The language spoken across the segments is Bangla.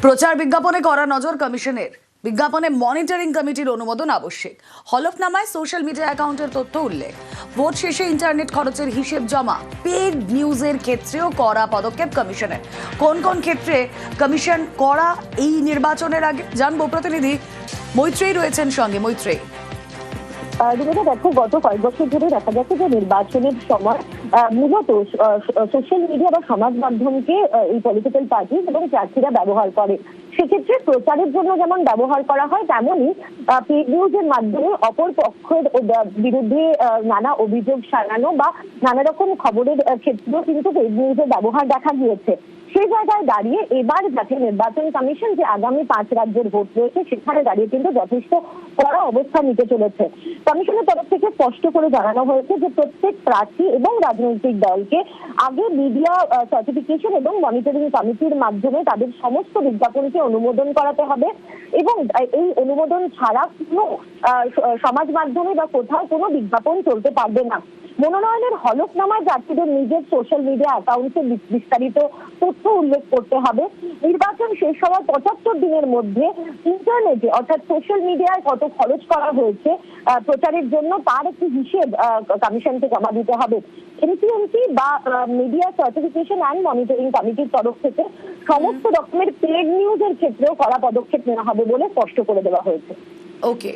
প্রচার বিজ্ঞাপনে কড়া নজর কমিশনের। বিজ্ঞাপনে মনিটরিং কমিটির অনুমোদন আবশ্যক। হলফনামায় সোশ্যাল মিডিয়া অ্যাকাউন্টের তথ্য উল্লেখ। ভোট শেষে ইন্টারনেট খরচের হিসেব জমা। পেড নিউজের ক্ষেত্রেও কড়া পদক্ষেপ কমিশনের। কোন কোন ক্ষেত্রে কমিশন কড়া এই নির্বাচনের আগে জানবো। প্রতিনিধি মৈত্রেয়ী রয়েছেন সঙ্গে। মৈত্রেয়ী, দেখো, গত কয়েক বছর ধরে দেখা যাচ্ছে যে নির্বাচনের সময় মূলত সোশ্যাল মিডিয়া বা সমাজ মাধ্যমকে এই পলিটিক্যাল পার্টি এবং প্রার্থীরা ব্যবহার করে। সেক্ষেত্রে প্রচারের জন্য যেমন ব্যবহার করা হয়, তেমনই পেড নিউজের মাধ্যমে অপর পক্ষের বিরুদ্ধে নানা অভিযোগ সারানো বা নানা রকম খবরের ক্ষেত্রেও কিন্তু পেড নিউজের ব্যবহার দেখা গিয়েছে। সেই জায়গায় দাঁড়িয়ে এবার যাতে নির্বাচন কমিশন যে আগামী 5 রাজ্যের ভোট রয়েছে সেখানে দাঁড়িয়ে কিন্তু যথেষ্ট কড়া অবস্থান নিতে চলেছে। কমিশনের তরফ থেকে স্পষ্ট করে জানানো হয়েছে যে প্রত্যেক প্রার্থী এবং রাজনৈতিক দলকে আগে মিডিয়া সার্টিফিকেশন এবং মনিটরিং কমিটির মাধ্যমে তাদের সমস্ত বিজ্ঞাপনকে অনুমোদন করাতে হবে এবং এই অনুমোদন ছাড়া কোনো সমাজ মাধ্যমে বা কোথাও কোনো বিজ্ঞাপন চলতে পারবে না। মনোনয়নের হলফনামায় প্রার্থীদের নিজের সোশ্যাল মিডিয়া অ্যাকাউন্টে বিস্তারিত তথ্য উল্লেখ করতে হবে। নির্বাচন শেষ হওয়ার 75 দিনের মধ্যে ইন্টারনেটে অর্থাৎ সোশ্যাল মিডিয়ায় কত খরচ করা হয়েছে প্রচারের জন্য তার একটি হিসেব কমিশনকে জমা দিতে হবে। এনসিএমসি বা মিডিয়া সার্টিফিকেশন অ্যান্ড মনিটরিং কমিটির তরফ থেকে সমস্ত রকমের পেড নিউজের ক্ষেত্রেও কড়া পদক্ষেপ নেওয়া হবে বলে স্পষ্ট করে দেওয়া হয়েছে। ওকে,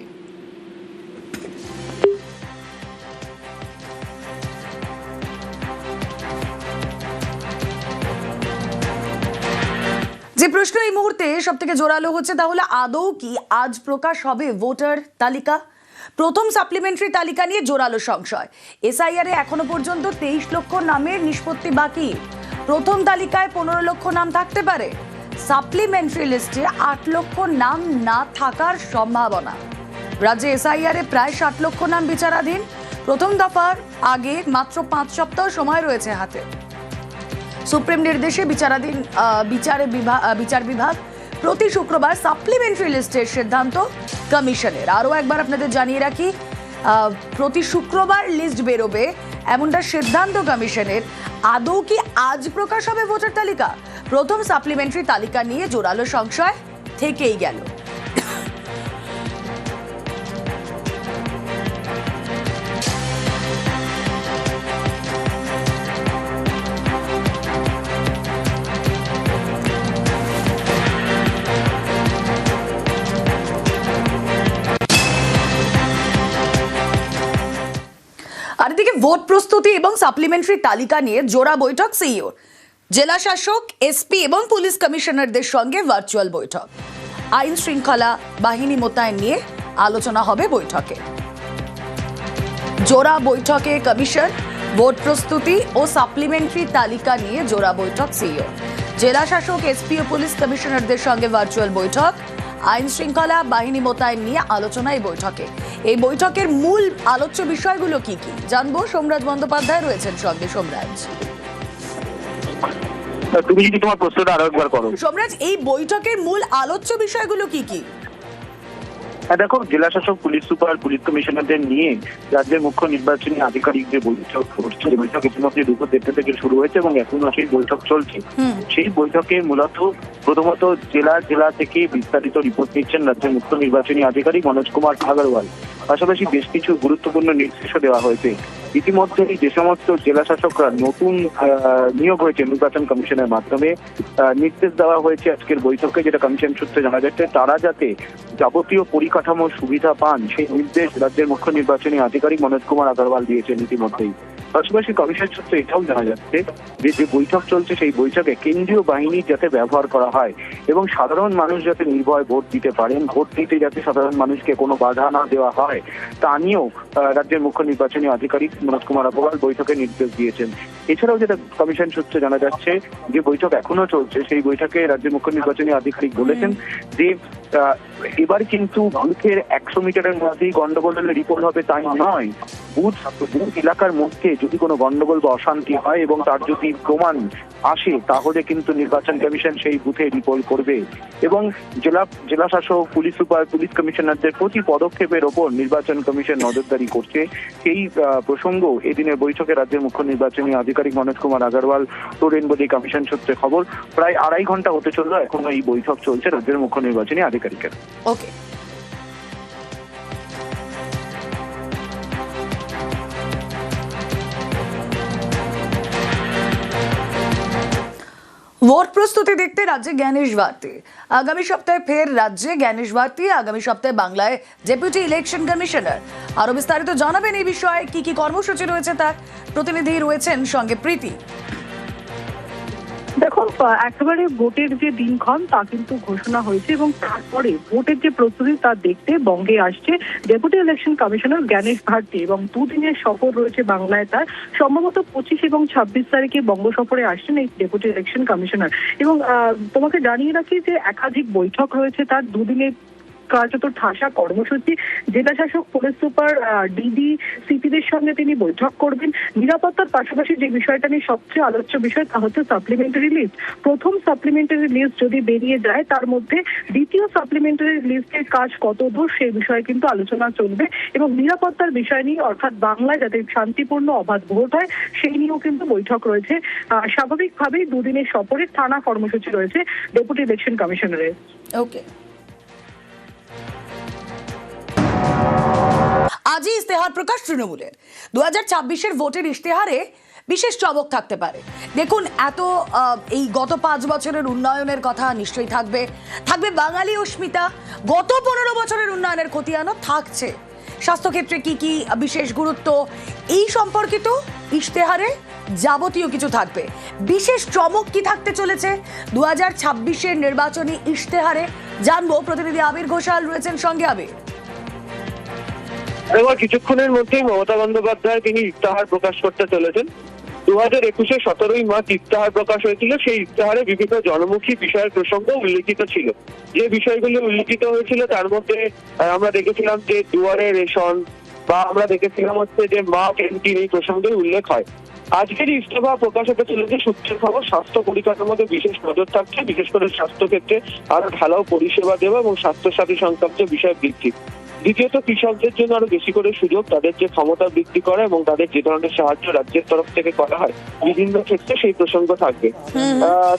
যে প্রশ্ন এই মুহূর্তে সব থেকে জোরালো হচ্ছে তা হলো আদৌ কি আজ প্রকাশ হবে ভোটার তালিকা? প্রথম সাপ্লিমেন্টারি তালিকা নিয়ে জোরালো সংশয়। এসআইআর এ এখনো পর্যন্ত 23 লক্ষ নামের নিষ্পত্তি বাকি। প্রথম তালিকায় 15 লক্ষ নাম থাকতে পারে। সাপ্লিমেন্টারি লিস্টে 8 লক্ষ নাম না থাকার সম্ভাবনা। রাজ্যে এসআইআর এ প্রায় 60 লক্ষ নাম বিচারাধীন। প্রথম দফার আগে মাত্র 5 সপ্তাহ সময় রয়েছে হাতে। সুপ্রিম নির্দেশে বিচার বিভাগ প্রতি শুক্রবার সাপ্লিমেন্টারি লিস্টের সিদ্ধান্ত কমিশনের। আরও একবার আপনাদের জানিয়ে রাখি, প্রতি শুক্রবার লিস্ট বেরোবে এমনটা সিদ্ধান্ত কমিশনের। আদৌ কি আজ প্রকাশ হবে ভোটার তালিকা? প্রথম সাপ্লিমেন্টারি তালিকা নিয়ে জোরালো সংশয় থেকেই গেল। আর এদিকে ভোট প্রস্তুতি এবং সাপ্লিমেন্টারি তালিকা নিয়ে জোড়া বৈঠক সিইও। জেলা শাসক, এসপি এবং পুলিশ কমিশনারদের সঙ্গে ভার্চুয়াল বৈঠক। আইন শৃঙ্খলা বাহিনী মোতায়েন নিয়ে আলোচনা হবে বৈঠকে। জোড়া বৈঠকে কমিশন, ভোট প্রস্তুতি ও সাপ্লিমেন্টারি তালিকা নিয়ে জোড়া বৈঠক সিইও। জেলা শাসক, এসপি ও পুলিশ কমিশনারদের সঙ্গে ভার্চুয়াল বৈঠক। আইন শৃঙ্খলা বাহিনী মোতায়েন নিয়ে আলোচনা এই বৈঠকে। এই বৈঠকের মূল আলোচ্য বিষয়গুলো কি কি জানবো। সোমরাজ বন্দ্যোপাধ্যায় রয়েছেন সঙ্গে। সোমরাজ, তুমি যদি তোমার প্রশ্নটা আরো একবার করো। সোমরাজ, এই বৈঠকের মূল আলোচ্য বিষয়গুলো কি কি? হ্যাঁ, দেখো, জেলা শাসক, পুলিশ সুপার, পুলিশ কমিশনারদের নিয়ে রাজ্যের মুখ্য নির্বাচনী আধিকারিক যে বৈঠক করছে, বৈঠক ইতিমধ্যে 2:30 থেকে শুরু হয়েছে এবং এখনো সেই বৈঠক চলছে। সেই বৈঠকে মূলত প্রথমত জেলা থেকে বিস্তারিত রিপোর্ট নিচ্ছেন রাজ্যের মুখ্য নির্বাচনী আধিকারিক মনোজ কুমার আগরওয়াল। পাশাপাশি বেশ কিছু গুরুত্বপূর্ণ নির্দেশও দেওয়া হয়েছে। ইতিমধ্যে যে সমস্ত জেলা শাসকরা নতুন নিয়োগ হয়েছে নির্বাচন কমিশনের মাধ্যমে, নির্দেশ দেওয়া হয়েছে আজকের বৈঠকে, যেটা কমিশন সূত্রে জানা যাচ্ছে, তারা যাতে যাবতীয় পরিকাঠামো সুবিধা পান সেই নির্দেশ রাজ্যের মুখ্য নির্বাচনী আধিকারিক মনোজ কুমার আগরওয়াল দিয়েছেন ইতিমধ্যেই। পাশাপাশি কমিশন সূত্রে এটাও জানা যাচ্ছে যে বৈঠক চলছে সেই বৈঠকে কেন্দ্রীয় বাহিনী যাতে ব্যবহার করা হয় এবং সাধারণ মানুষ যাতে নির্ভয় ভোট দিতে পারেন, ভোট দিতে যাতে সাধারণ মানুষকে কোনো বাধা না দেওয়া হয় তা নিয়েও রাজ্যের মুখ্য নির্বাচনী আধিকারিক মনোজ কুমার আগরওয়াল বৈঠকে নির্দেশ দিয়েছেন। এছাড়াও যেটা কমিশন সূত্রে জানা যাচ্ছে, যে বৈঠক এখনো চলছে সেই বৈঠকে রাজ্যের মুখ্য নির্বাচনী আধিকারিক বলেছেন যে এবার কিন্তু বুথের 100 মিটারের মধ্যেই গন্ডগোলের রিপোর্ট হবে তাই নয়। বুথ এলাকার মধ্যে যদি কোনো গন্ডগোল বা অশান্তি হয় এবং তার যদি প্রমাণ আসে তাহলে কিন্তু নির্বাচন কমিশন সেই বুথে রিপোর্ট করবে এবং জেলা শাসক, পুলিশ সুপার, পুলিশ কমিশনারদের প্রতি পদক্ষেপের ওপর নির্বাচন কমিশন নজরদারি করছে। সেই প্রসঙ্গ এদিনের বৈঠকে রাজ্যের মুখ্য নির্বাচনী আধিকারিক মনোজ কুমার আগরওয়াল তোলেন বলে কমিশন সূত্রে খবর। প্রায় 2.5 ঘন্টা হতে চললো, এখনো এই বৈঠক চলছে রাজ্যের মুখ্য নির্বাচনী আধিকারিকের। ওকে। ভোট প্রস্তুতি দেখতে রাজ্যে জ্ঞানেশ ভারতী। আগামী সপ্তাহে ফের রাজ্যে জ্ঞানেশ ভারতী। আগামী সপ্তাহে বাংলায় ডেপুটি ইলেকশন কমিশনার। আরো বিস্তারিত জানাবেন এই বিষয়ে, কি কি কর্মসূচি রয়েছে তার প্রতিনিধি রয়েছেন সঙ্গে প্রীতি। দেখো, একেবারে ভোটের যে দিনক্ষণ তা কিন্তু ঘোষণা হয়েছে এবং তারপরে ভোটের যে প্রস্তুতি তা দেখতে বঙ্গে আসছে deputy election commissioner Gyanesh Bharti এবং দুদিনের সফর রয়েছে বাংলায় তার। সম্ভবত 25 এবং 26 তারিখে বঙ্গ সফরে আসছেন এই ডেপুটি ইলেকশন কমিশনার। এবং তোমাকে জানিয়ে রাখি যে একাধিক বৈঠক রয়েছে তার, দুদিনের কার্যত ঠাসা কর্মসূচি। জেলা শাসক, পুলিশ সুপার, ডিডি, সিপিদের সঙ্গে তিনি বৈঠক করবেন। নিরাপত্তার পাশাপাশি যে বিষয়টা নিয়ে সবচেয়ে আলোচ্য বিষয় তা হচ্ছে সাপ্লিমেন্টারি লিস্ট। প্রথম সাপ্লিমেন্টারি লিস্ট যদি বেরিয়ে যায় তার মধ্যে দ্বিতীয় সাপ্লিমেন্টারি লিস্টের কাজ কত দূর সেই বিষয়ে কিন্তু আলোচনা চলবে এবং নিরাপত্তার বিষয় নিয়ে, অর্থাৎ বাংলায় যাতে শান্তিপূর্ণ অবাধ ভোট হয় সেই নিয়েও কিন্তু বৈঠক রয়েছে। স্বাভাবিকভাবেই দুদিনের সফরে টানা কর্মসূচি রয়েছে ডেপুটি ইলেকশন কমিশনারের। ওকে। আজই ইশতেহার প্রকাশ তৃণমূলের। 2026-এর ভোটের ইশতেহারে বিশেষ চমক থাকতে পারে। দেখুন, এই গত 5 বছরের উন্নয়নের কথা নিশ্চয়ই থাকবে বাঙালি অস্মিতা, গত 15 বছরের উন্নয়নের খতিয়ানও থাকছে। স্বাস্থ্যক্ষেত্রে কি কি বিশেষ গুরুত্ব এই সম্পর্কিত ইশতেহারে যাবতীয় কিছু থাকবে। বিশেষ চমক কি থাকতে চলেছে 2026-এর নির্বাচনী ইশতেহারে জানবো। প্রতিনিধি আবির ঘোষাল রয়েছেন সঙ্গে। আবির, এবার কিছুক্ষণের মধ্যেই মমতা বন্দ্যোপাধ্যায় তিনি ইফতাহার প্রকাশ করতে চলেছেন। 2021-এ 17ই মার্চ ইফতাহার প্রকাশ হয়েছিল। সেই ইফতাহারে বিভিন্ন জনমুখী বিষয়ের প্রসঙ্গ উল্লেখিত ছিল। যে বিষয়গুলি উল্লেখিত হয়েছিল তার মধ্যে আমরা দেখেছিলাম যে দুয়ারে রেশন, বা আমরা দেখেছিলাম হচ্ছে যে মা ক্যান্টিন, এই প্রসঙ্গে উল্লেখ হয়। আজকের ইস্তফা প্রকাশ হতে চলেছে সূত্রের খবর, স্বাস্থ্য পরিকাঠামোতে বিশেষ নজর থাকছে, বিশেষ করে স্বাস্থ্য ক্ষেত্রে আরো ঢালাও পরিষেবা দেওয়া এবং স্বাস্থ্যসাথী সংক্রান্ত বিষয় বৃদ্ধি। দ্বিতীয়ত, কৃষকদের জন্য আরো বেশি করে সুযোগ, তাদের যে ক্ষমতা বৃদ্ধি করা এবং তাদের যে ধরনের সাহায্য রাজ্যের তরফ থেকে করা হয় বিভিন্ন ক্ষেত্রে সেই প্রসঙ্গ থাকবে।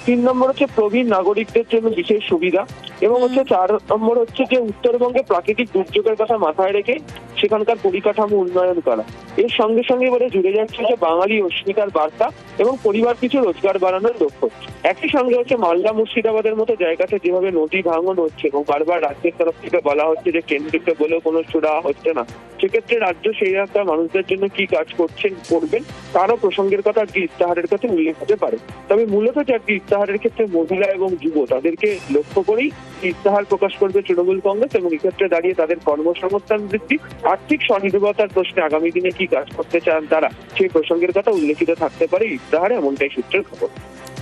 3 নম্বর হচ্ছে প্রবীণ নাগরিকদের জন্য বিশেষ সুবিধা এবং হচ্ছে 4 নম্বর হচ্ছে যে উত্তরবঙ্গে প্রাকৃতিক দুর্যোগের কথা মাথায় রেখে সেখানকার পরিকাঠামো উন্নয়ন করা। এর সঙ্গে সঙ্গে এবারে জুড়ে যাচ্ছে যে বাঙালি অস্মিতার বার্তা এবং পরিবার কিছু রোজগার বাড়ানোর লক্ষ্য। একই সঙ্গে হচ্ছে মালদা, মুর্শিদাবাদের মতো জায়গাতে যেভাবে নদী ভাঙন হচ্ছে এবং বারবার রাজ্যের তরফ থেকে বলা হচ্ছে যে কেন্দ্রকে বলেও কোনো সুরা হচ্ছে না, সেক্ষেত্রে রাজ্য সেই এলাকার মানুষদের জন্য কি কাজ করবেন তারও প্রসঙ্গের কথা আজকে ইফতাহারের কাছে উল্লেখ হতে পারে। তবে মূলত যে আজকে ইফতাহারের ক্ষেত্রে মহিলা এবং যুব, তাদেরকে লক্ষ্য করেই ইফতাহার প্রকাশ করবে তৃণমূল কংগ্রেস এবং এক্ষেত্রে দাঁড়িয়ে তাদের কর্মসংস্থান বৃদ্ধি, আর্থিক স্বনির্ভরতার প্রশ্নে আগামী দিনে কি কাজ করতে চান তারা, সেই প্রসঙ্গের কথা উল্লেখিত থাকতে পারে ইফতাহারে, এমনটাই সূত্রের খবর।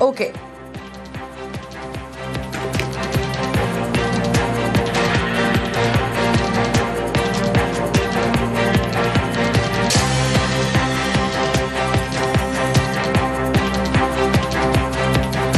ওকে।